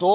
2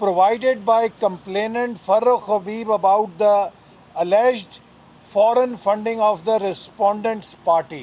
provided by complainant Farrukh Habib about the alleged foreign funding of the respondent's party।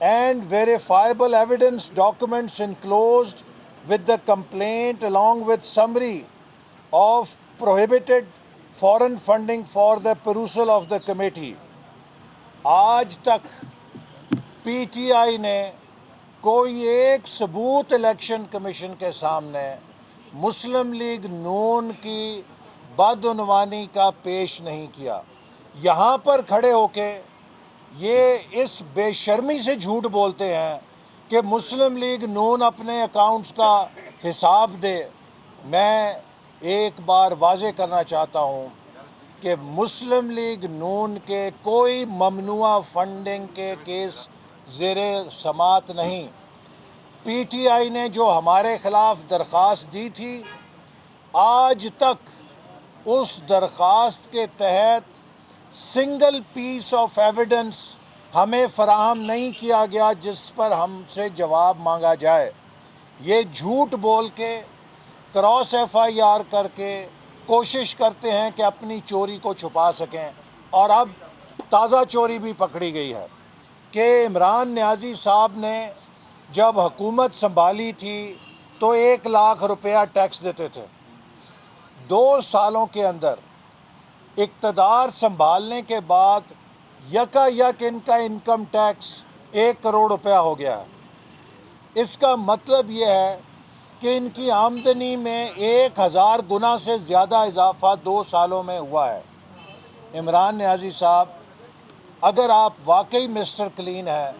and verifiable evidence documents enclosed with the complaint along with summary of prohibited foreign funding for the perusal of the committee. آج تک P T I نے کوئی ایک ثبوت election commission کے سامنے مسلم league نون کی بدعنوانی کا پیش نہیں کیا. یہاں پر کھڑے ہو کے یہ اس بے شرمی سے جھوٹ بولتے ہیں کہ مسلم لیگ نون اپنے اکاؤنٹس کا حساب دے. میں ایک بار واضح کرنا چاہتا ہوں کہ مسلم لیگ نون کے کوئی ممنوعہ فنڈنگ کے کیس زیر سماعت نہیں. پی ٹی آئی نے جو ہمارے خلاف درخواست دی تھی، آج تک اس درخواست کے تحت سنگل پیس آف ایویڈنس ہمیں فراہم نہیں کیا گیا جس پر ہم سے جواب مانگا جائے. یہ جھوٹ بول کے کراس ایف آئی آر کر کے کوشش کرتے ہیں کہ اپنی چوری کو چھپا سکیں. اور اب تازہ چوری بھی پکڑی گئی ہے کہ عمران نیازی صاحب نے جب حکومت سنبھالی تھی تو 1,00,000 روپیہ ٹیکس دیتے تھے. 2 سالوں کے اندر اقتدار سنبھالنے کے بعد یک ان کا انکم ٹیکس 1 کروڑ روپیہ ہو گیا ہے. اس کا مطلب یہ ہے کہ ان کی آمدنی میں 1000 گنا سے زیادہ اضافہ 2 سالوں میں ہوا ہے. عمران نیازی صاحب، اگر آپ واقعی مسٹر کلین ہیں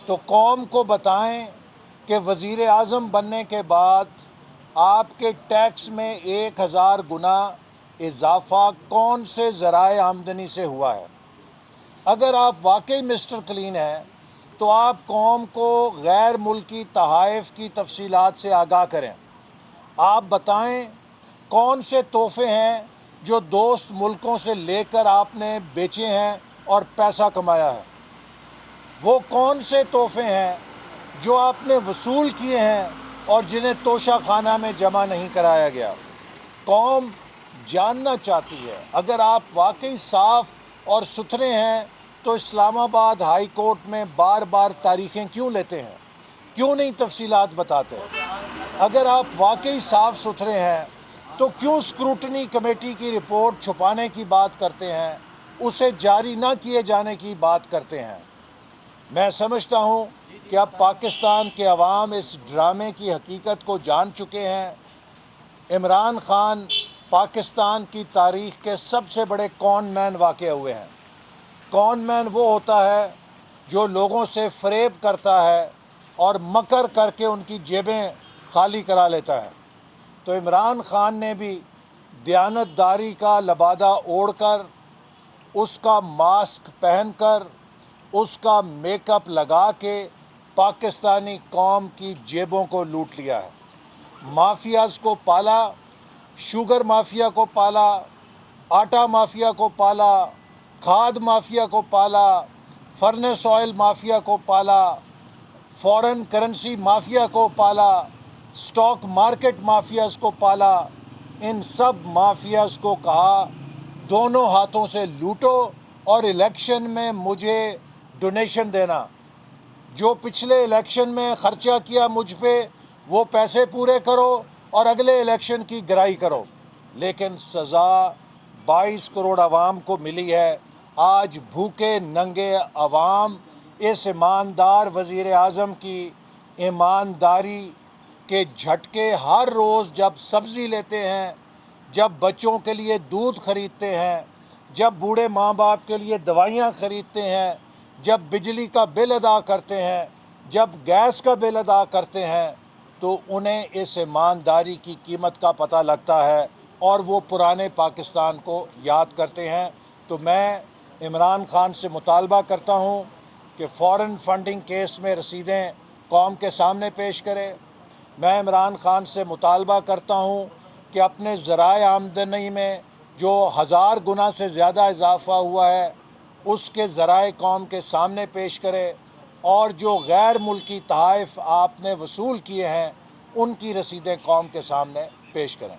تو قوم کو بتائیں کہ وزیر اعظم بننے کے بعد آپ کے ٹیکس میں 1000 گنا اضافہ کون سے ذرائع آمدنی سے ہوا ہے. اگر آپ واقعی مسٹر کلین ہیں تو آپ قوم کو غیر ملکی تحائف کی تفصیلات سے آگاہ کریں. آپ بتائیں کون سے تحفے ہیں جو دوست ملکوں سے لے کر آپ نے بیچے ہیں اور پیسہ کمایا ہے. وہ کون سے تحفے ہیں جو آپ نے وصول کیے ہیں اور جنہیں توشہ خانہ میں جمع نہیں کرایا گیا. قوم جاننا چاہتی ہے. اگر آپ واقعی صاف اور ستھرے ہیں تو اسلام آباد ہائی کورٹ میں بار بار تاریخیں کیوں لیتے ہیں؟ کیوں نہیں تفصیلات بتاتے؟ اگر آپ واقعی صاف ستھرے ہیں تو کیوں اسکروٹنی کمیٹی کی رپورٹ چھپانے کی بات کرتے ہیں، اسے جاری نہ کیے جانے کی بات کرتے ہیں؟ میں سمجھتا ہوں کہ اب پاکستان کے عوام اس ڈرامے کی حقیقت کو جان چکے ہیں. عمران خان پاکستان کی تاریخ کے سب سے بڑے کون مین واقع ہوئے ہیں. کون مین وہ ہوتا ہے جو لوگوں سے فریب کرتا ہے اور مکر کر کے ان کی جیبیں خالی کرا لیتا ہے. تو عمران خان نے بھی دیانتداری کا لبادہ اوڑھ کر، اس کا ماسک پہن کر، اس کا میک اپ لگا کے پاکستانی قوم کی جیبوں کو لوٹ لیا ہے. مافیاز کو پالا، شوگر مافیا کو پالا، آٹا مافیا کو پالا، کھاد مافیا کو پالا، فرنس آئل مافیا کو پالا، فورن کرنسی مافیا کو پالا، سٹاک مارکیٹ مافیاز کو پالا. ان سب مافیاز کو کہا دونوں ہاتھوں سے لوٹو اور الیکشن میں مجھے ڈونیشن دینا. جو پچھلے الیکشن میں خرچہ کیا مجھ پہ وہ پیسے پورے کرو اور اگلے الیکشن کی گرائی کرو. لیکن سزا 22 کروڑ عوام کو ملی ہے. آج بھوکے ننگے عوام اس ایماندار وزیر اعظم کی ایمانداری کے جھٹکے ہر روز جب سبزی لیتے ہیں، جب بچوں کے لیے دودھ خریدتے ہیں، جب بوڑھے ماں باپ کے لیے دوائیاں خریدتے ہیں، جب بجلی کا بل ادا کرتے ہیں، جب گیس کا بل ادا کرتے ہیں، تو انہیں اس ایمانداری کی قیمت کا پتہ لگتا ہے اور وہ پرانے پاکستان کو یاد کرتے ہیں. تو میں عمران خان سے مطالبہ کرتا ہوں کہ فورن فنڈنگ کیس میں رسیدیں قوم کے سامنے پیش کرے. میں عمران خان سے مطالبہ کرتا ہوں کہ اپنے ذرائع آمدنی میں جو 1000 گنا سے زیادہ اضافہ ہوا ہے اس کے ذرائع قوم کے سامنے پیش کرے، اور جو غیر ملکی تحائف آپ نے وصول کیے ہیں ان کی رسیدیں قوم کے سامنے پیش کریں.